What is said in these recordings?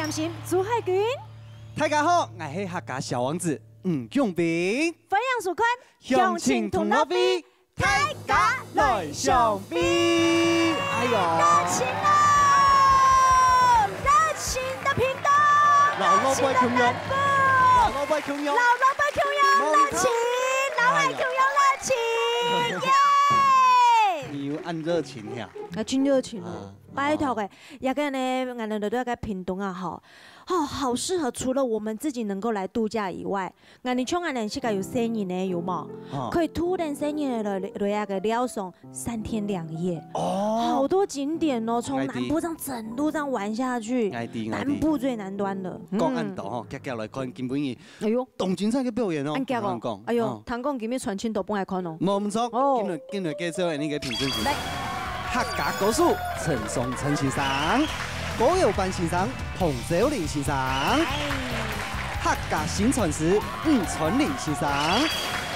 点心朱海军，大家好，我是客家小王子吴永斌，分享สุ款，乡亲同乐比，大家来相比。哎呦，热情哦，热情的屏东，老板穷阳，老板穷阳，老板穷阳，热情，老板穷阳热情，耶！你有按热情呀？啊，真热情哦！拜托个，也个呢，俺们都要个屏东啊，好适合。除了我们自己能够来度假以外，俺们像俺们是个有生意呢，有冇？可以突然生意了，那个撩送3天2夜，好多景点哦，从南部这样整路这样玩下去，南部最南端的。讲按道吼，夹来看根本伊，哎呦，动精彩嘅表演哦。按夹哦，哎呦，唐讲今日传青都不爱看哦。冇唔错，今日介绍你嘅评审是客家歌手陈松陈先生。歌谣班先生彭小玲先生，客家新传师吴春玲先生，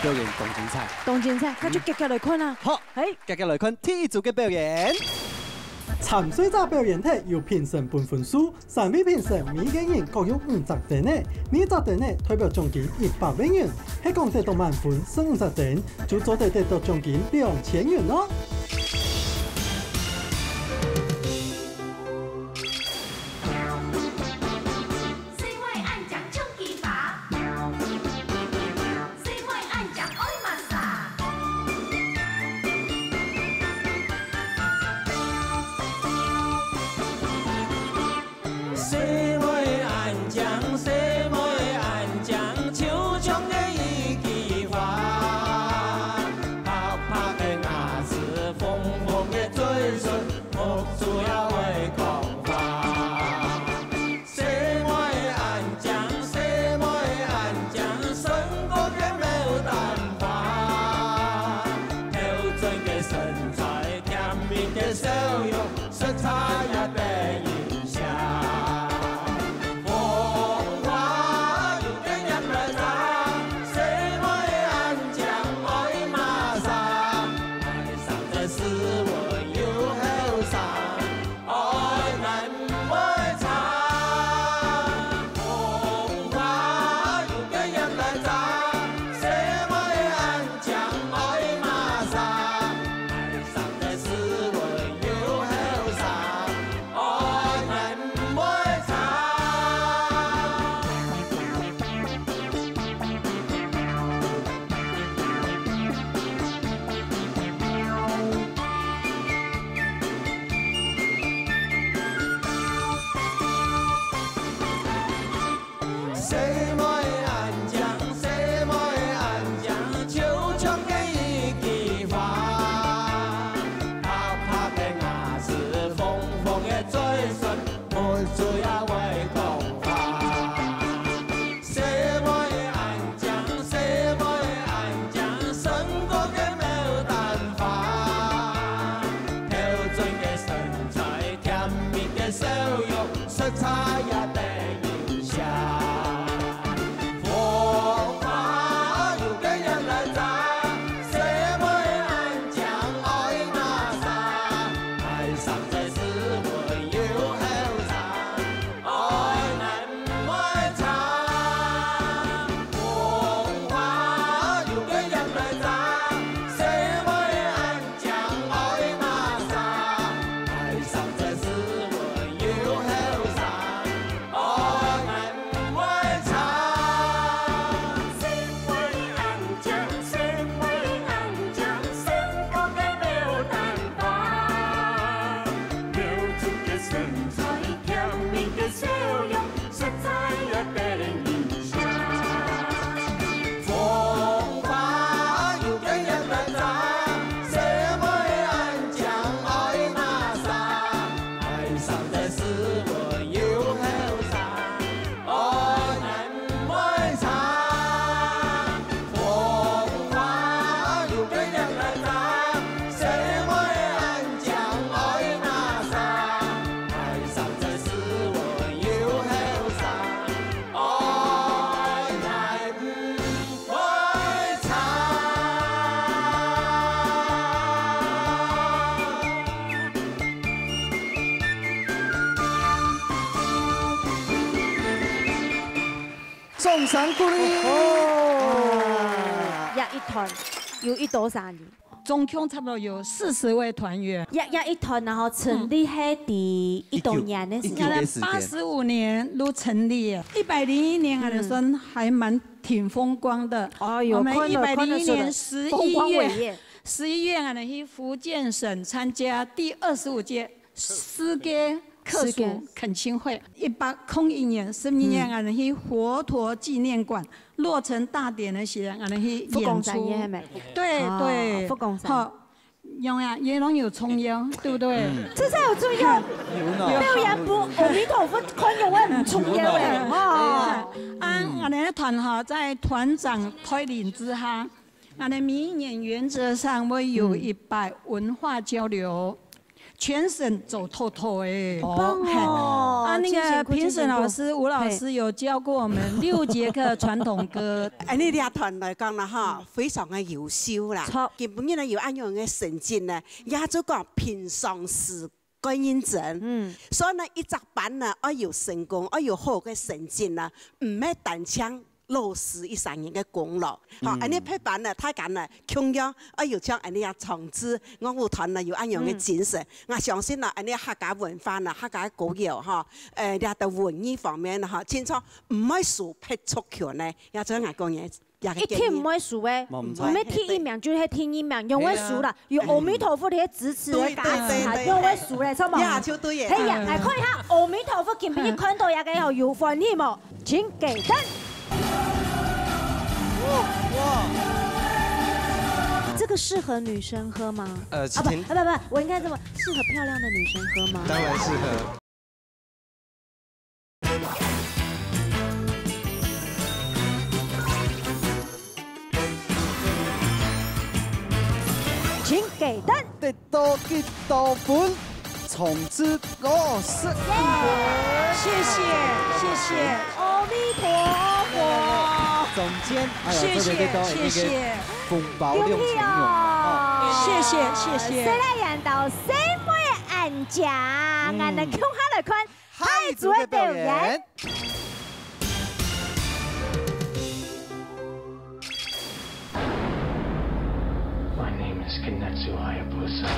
表演动精彩，动精彩，那就夹来看啦。好，夹来看第一组嘅表演。参赛者表演体由评审判分数，3位评审每个人各有50点呢，每10点呢代表奖金100万元，系讲得到满分50点，就做得到奖金2000元咯。送上鼓励。一团有多少人？总共差不多有40位团员。一团，然后成立喺第一多年的时间。 85年都成立，101年的时候还蛮挺风光的。哎呦，我们101年11月啊，去福建省参加第25届世界客属恳亲会。1801年12月啊，去佛陀纪念馆落成大典的时候，啊，去演出。对对，佛光山。 有呀，也拢有冲腰，对不对？这才有重要。表演不，阿弥陀佛，看有我唔重要诶。我们的团哈，在团长带领之下，我们每一年原则上会有100文化交流。 全省走透透哎，那个评审老师吴老师有教过我们6节课传统歌。呢啲团来讲啦，哈，非常嘅优秀啦。基本呢有按样嘅成绩呢，也就讲平常时嘅認真。所以呢，一隻班呢，我要成功，我要好嘅成績呢，唔係單槍。 老師一3年嘅功勞，好，安尼配班呢，太緊呢，強樣，我要將安尼樣創制，我舞團呢有安樣嘅精神，我相信呢，安尼客家文化呢，客家古謠哈，你喺文藝方面哈，清楚唔係輸配出橋呢，也做眼講嘢。 一天唔會輸誒，唔係聽一名就係聽一名，用會輸啦。有阿彌陀佛嘅支持嘅加持下，用會輸咧，錯冇？呀，就對嘅。係呀，嚟看一下阿彌陀佛見邊一看到一個有歡喜冇？請給燈。哇！这个適合女生喝嗎？不，我應該這麼適合漂亮的女生喝嗎？當然適合。 請給燈，得多幾多分，從此我是謝謝，阿彌陀佛。總監，謝謝，豐包六成用，謝謝。再來演到誰會安家，我哋共下來看海族嘅表演。 Kinetsu Hayabusa.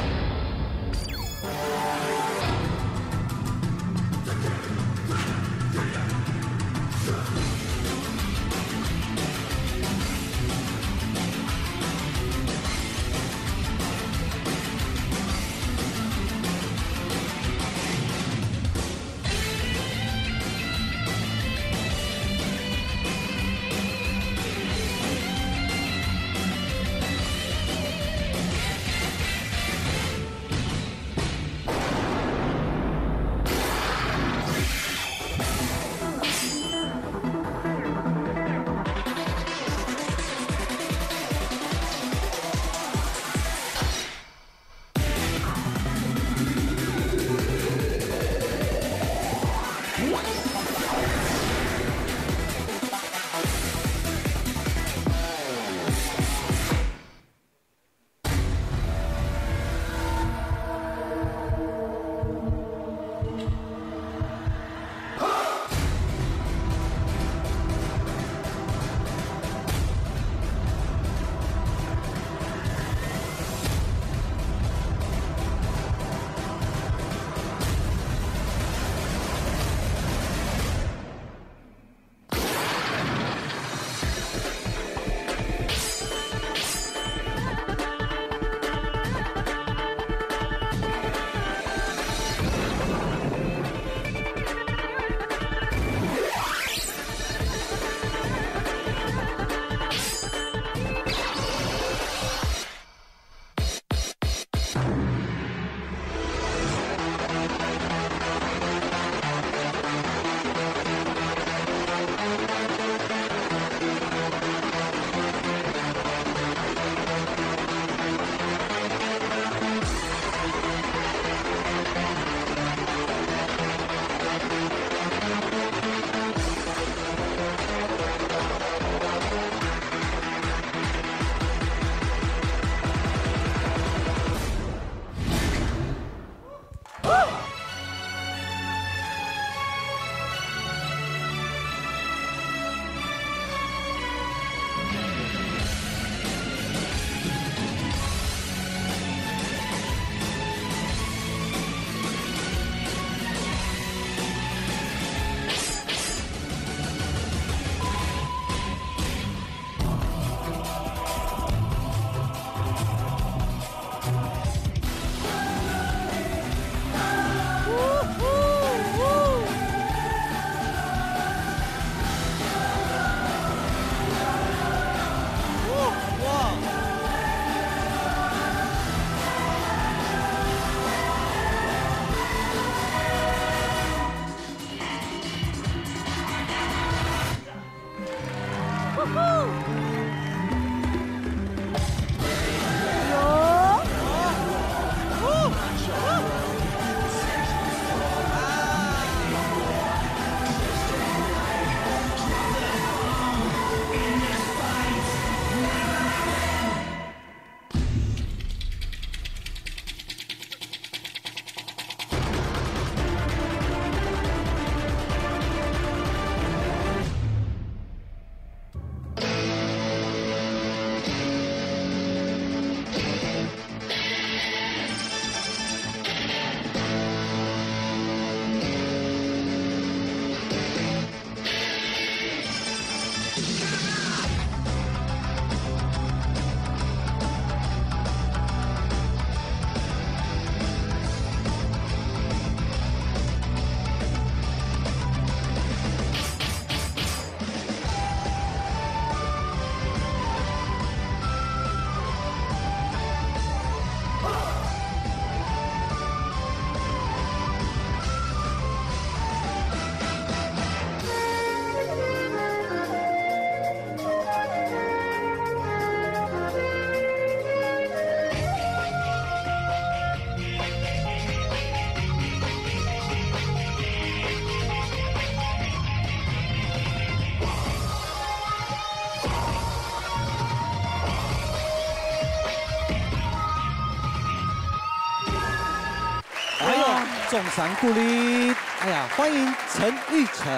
重赏鼓励。哎呀，欢迎陈玉成。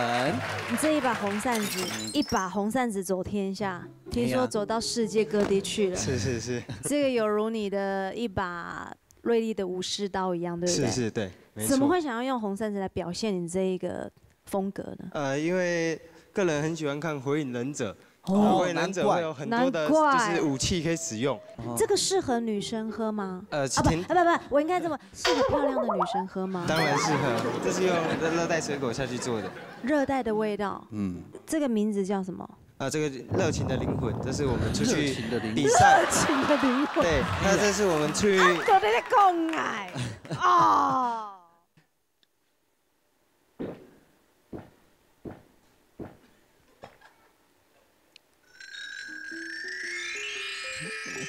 你这一把红扇子，一把红扇子走天下，听说走到世界各地去了。是。这个有如你的一把锐利的武士刀一样，对不对？是，对。怎么会想要用红扇子来表现你这一个风格呢？因为个人很喜欢看《火影忍者》。火影忍者会有很多的就是武器可以使用。这个适合女生喝吗？不，我应该这么适合漂亮的女生喝吗？当然适合，这是用热带水果下去做的。热带的味道，这个名字叫什么？这个热情的灵魂，这是我们出去比赛。热情的灵魂。对，那这是我们去。我在讲哎，哦。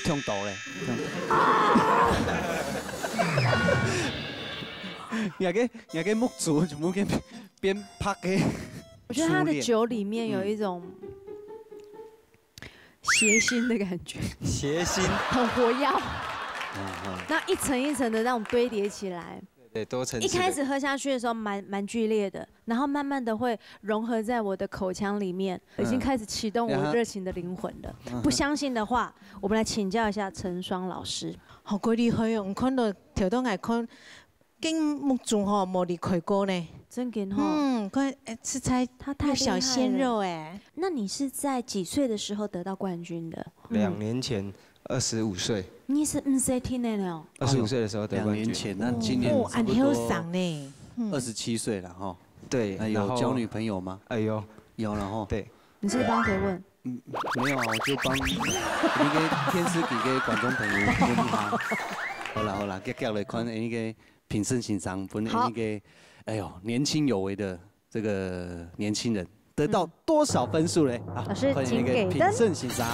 痛到嘞！也给木竹全部给边拍嘅。我觉得他的酒里面有一种邪心的感觉。邪心。很活跃。那一层一层的那种堆叠起来。对，多层次。一开始喝下去的时候蛮剧烈的，然后慢慢的会融合在我的口腔里面，已经开始启动我热情的灵魂了。不相信的话，我们来请教一下陈双老师。好鬼厉害哦！我看到条到眼看，跟木竹吼冇离开过呢。真嘅吼。看吃菜他太小鲜肉哎。那你是在几岁的时候得到冠军的？2年前，25岁。你是唔使听的了。25岁的时候得冠军。2年前，那今年差不多27岁了哈。对。那有交女朋友吗？有了哈。对。你是帮谁问？没有啊，我就帮你个天师给个观众朋友问他。好啦，接来看那个评审欣赏分那个，哎呦，年轻有为的这个年轻人得到多少分数嘞？老师，请给评审欣赏。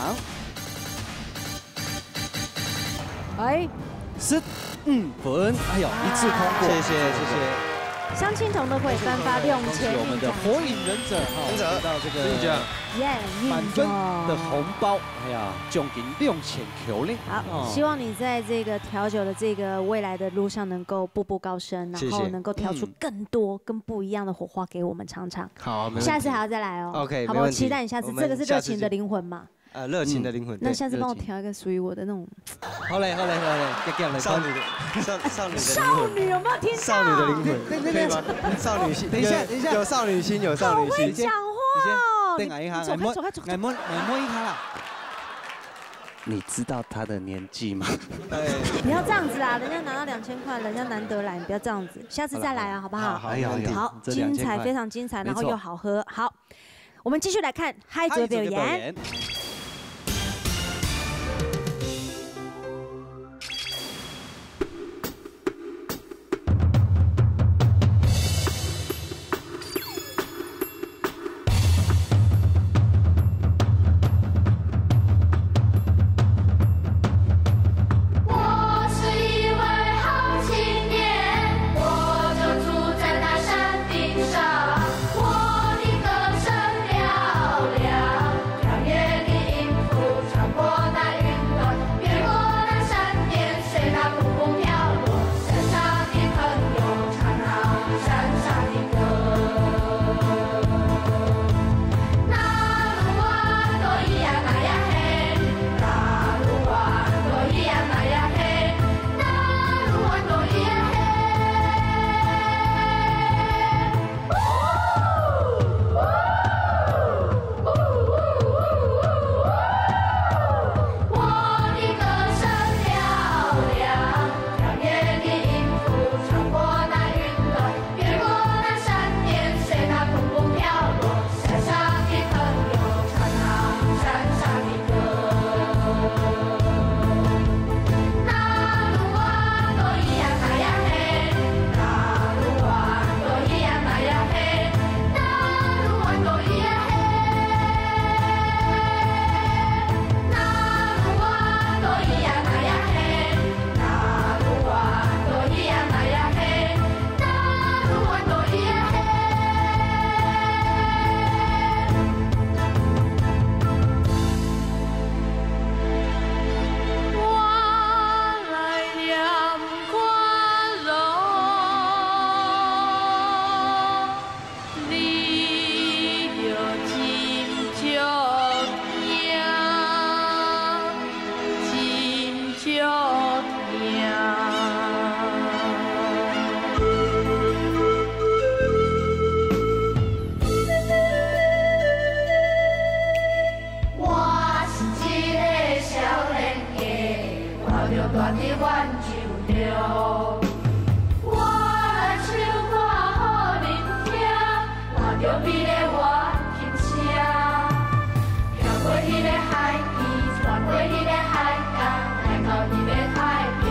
15分，哎呦，一致通过，谢谢。乡亲同乐会颁发6000我们的火影忍者得到这个满分的红包，哎呀，奖金6000球嘞。好，希望你在这个调酒的这个未来的路上能够步步高升，然后能够调出更多跟不一样的火花给我们尝尝。好，下次还要再来哦。OK，好不好？期待你下次，这个是热情的灵魂嘛。热情的灵魂。那下次帮我调一个属于我的那种。好嘞，少女的灵魂。少女有没有听到？少女的灵魂，可以吗？少女心。等一下，有少女心，有少女心。会讲话。等一下，我摸一下啦。你知道他的年纪吗？不要这样子啊！人家拿到2000块，人家难得来，你不要这样子。下次再来啊，好不好？好，精彩，非常精彩，然后又好喝。好，我们继续来看嗨嘴表演。我的歌声嘹亮，让夜里。大地挽救了。我来唱歌予恁听，换着美丽我轻声，飘过迄个海边，穿过迄个海港，来到迄个太平洋。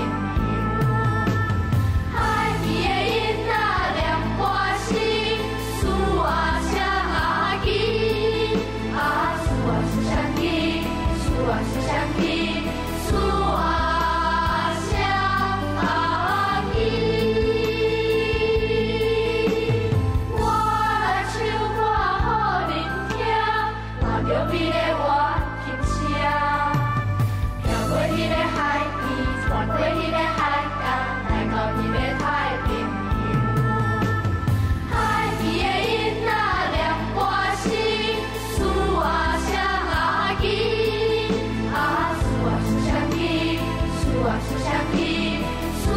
海边的囡仔念歌诗，思我双枝，啊思我思双枝，思我思双枝，思我双枝。我来唱歌予恁听，换着美丽我轻声，飘过迄个海边，穿过迄个海港，来到迄个太平洋。海边的囡仔念歌诗，思我双枝，啊思我思双枝，思我思双枝，思我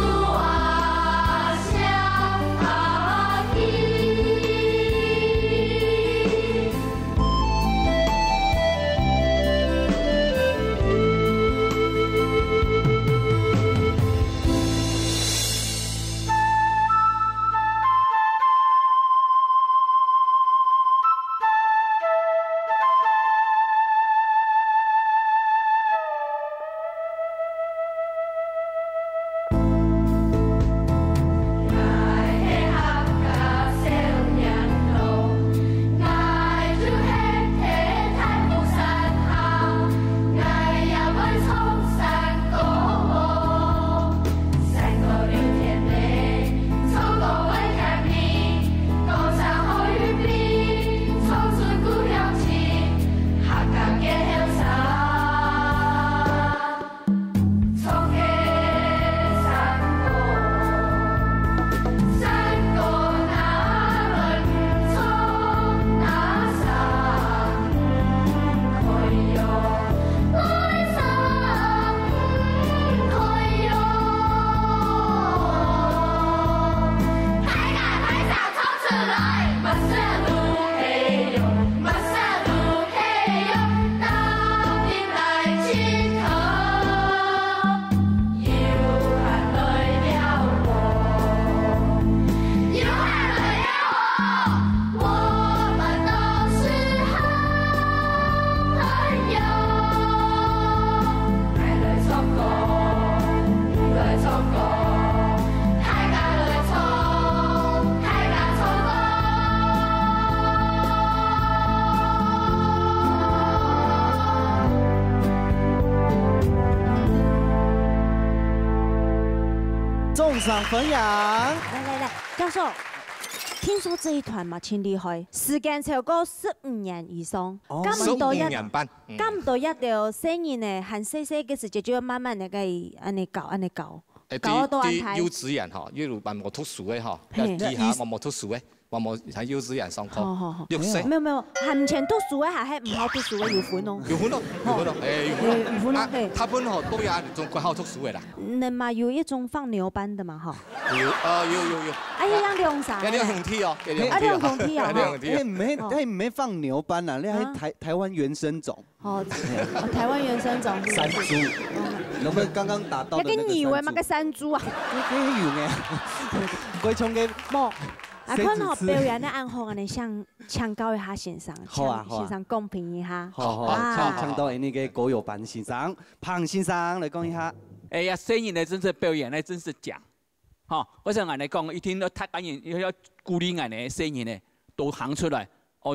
双枝。送上分享。来，教授，听说这一团嘛，挺厉害，时间超过15年以上。15年半。咁唔到一條新年呢，很細細嘅時節就要慢慢嚟嘅，安尼搞，搞到安排。幼稚園嗬，一路辦冇讀書嘅嗬，一下我冇讀書嘅。我冇喺幼稚園上課，6歲。沒有，係唔全讀書嘅，係唔好讀書嘅有款咯。有款咯，有款咯。他們嗬都有種關好讀書嘅啦。你嘛有一種放牛班的嘛嗬？有。哎呀，兩啥？一兩紅梯哦，兩紅梯啊！你唔係放牛班啊，你係台灣原生種。哦，台灣原生種。山豬。我們剛剛打到。一個牛嘅嘛個山豬啊！幾有嘅，貴重嘅。冇。啊，看好表演的暗號，我哋想教一下先生，先生公平一下。好，唱到那個國有班先生，彭先生來講一下。哎呀，新人呢，真是表演呢，真是獎。哈，我想我哋講，一聽到他當然要鼓勵我哋新人呢，都行出來，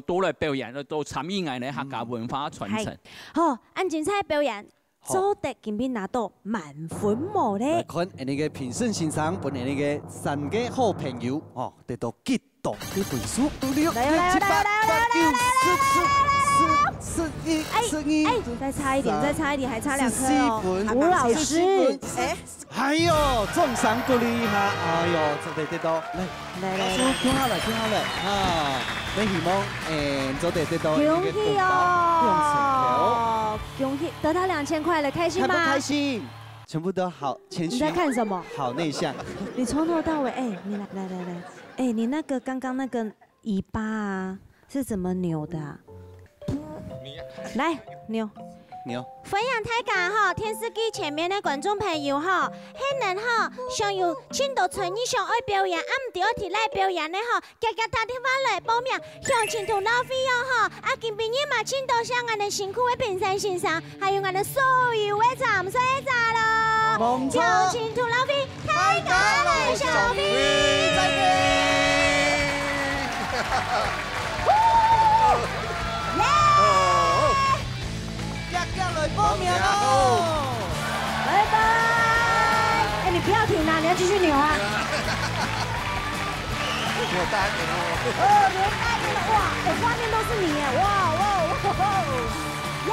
都來表演，都參與我哋客家文化傳承。好，按精彩表演。做得今邊拿到滿分冇咧？看那個評審先生本那個3個好朋友得到激動的分數，6、7、8、8、9、10、11、12。再差一點，還差2顆哦。吳老師，哎呦，重賞鼓勵一下，哎呦，真係得到，來，聽好了啊！你希望做得到一個公道，恭喜得到2000塊了，開心嗎？開不開心？全部都好謙虛。你在看什麼？好內向。你從頭到尾，你來，你那個剛剛那個尾巴啊，是怎麼扭的啊？來扭。牛。分享大家哈，电视机前面的观众朋友哈，可能哈想有青岛村以上爱表演，唔对我提来表演的哈，大家打电话来报名，向前途老费用哈，今晡日嘛，青岛向俺的辛苦的评审先生，还有俺的所有的参赛者咯，向前途老费，大家来消费，再见。来报名喽！拜拜！哎，你不要停啊，你要继续扭啊！我大点哦！连大点的哇，哎，画面都是你耶！哇哇哇！耶！